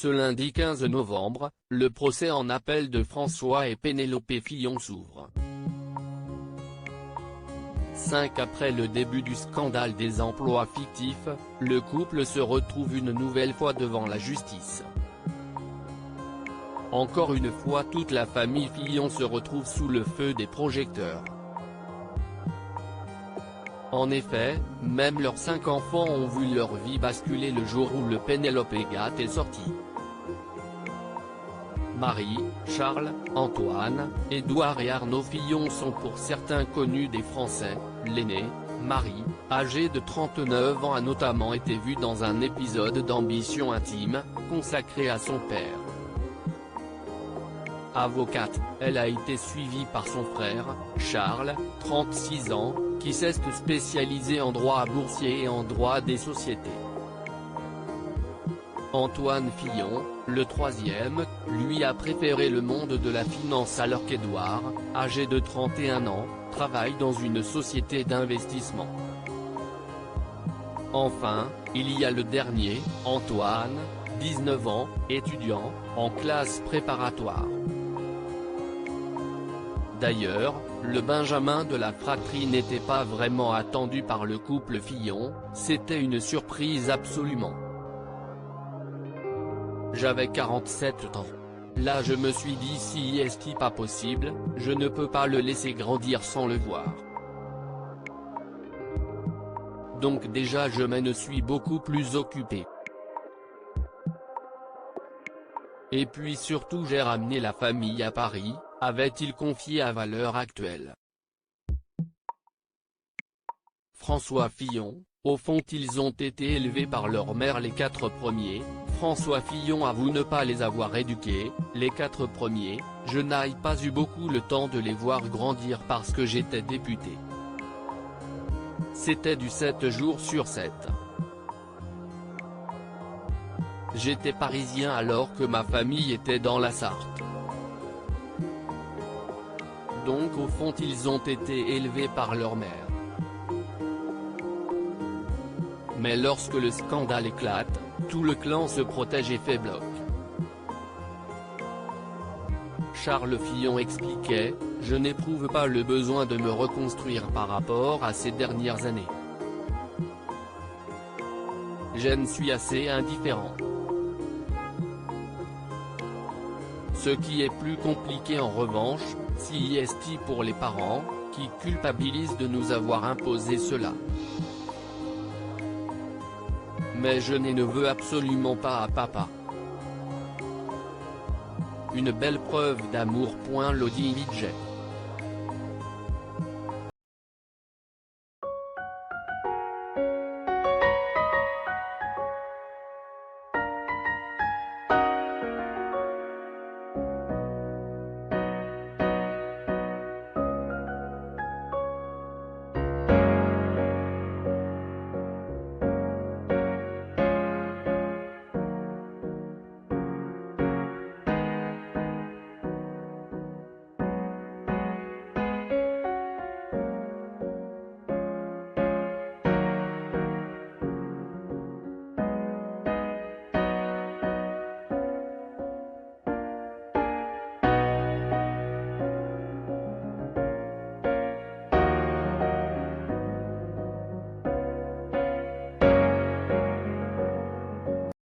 Ce lundi 15 novembre, le procès en appel de François et Pénélope Fillon s'ouvre. 5 après le début du scandale des emplois fictifs, le couple se retrouve une nouvelle fois devant la justice. Encore une fois, toute la famille Fillon se retrouve sous le feu des projecteurs. En effet, même leurs 5 enfants ont vu leur vie basculer le jour où le Pénélope Gate est sorti. Marie, Charles, Antoine, Édouard et Arnaud Fillon sont pour certains connus des Français. L'aîné, Marie, âgée de 39 ans, a notamment été vue dans un épisode d'Ambition intime, consacré à son père. Avocate, elle a été suivie par son frère, Charles, 36 ans, qui s'est spécialisé en droit boursier et en droit des sociétés. Antoine Fillon, le troisième, lui a préféré le monde de la finance alors qu'Édouard, âgé de 31 ans, travaille dans une société d'investissement. Enfin, il y a le dernier, Antoine, 19 ans, étudiant, en classe préparatoire. D'ailleurs, le Benjamin de la fratrie n'était pas vraiment attendu par le couple Fillon, c'était une surprise absolument. J'avais 47 ans. Là je me suis dit, si est-ce pas possible, je ne peux pas le laisser grandir sans le voir. Donc déjà je me suis beaucoup plus occupé. Et puis surtout j'ai ramené la famille à Paris, avait-il confié à Valeurs Actuelles. François Fillon, au fond ils ont été élevés par leur mère les 4 premiers, François Fillon avoue ne pas les avoir éduqués, les 4 premiers, je n'ai pas eu beaucoup le temps de les voir grandir parce que j'étais député. C'était du 7 jours sur 7. J'étais parisien alors que ma famille était dans la Sarthe. Donc au fond ils ont été élevés par leur mère. Mais lorsque le scandale éclate, tout le clan se protège et fait bloc. Charles Fillon expliquait, « Je n'éprouve pas le besoin de me reconstruire par rapport à ces dernières années. Je suis assez indifférent. Ce qui est plus compliqué en revanche, c'est pour les parents, qui culpabilisent de nous avoir imposé cela. Mais je ne veux absolument pas à papa. Une belle preuve d'amour. Lodi Midget.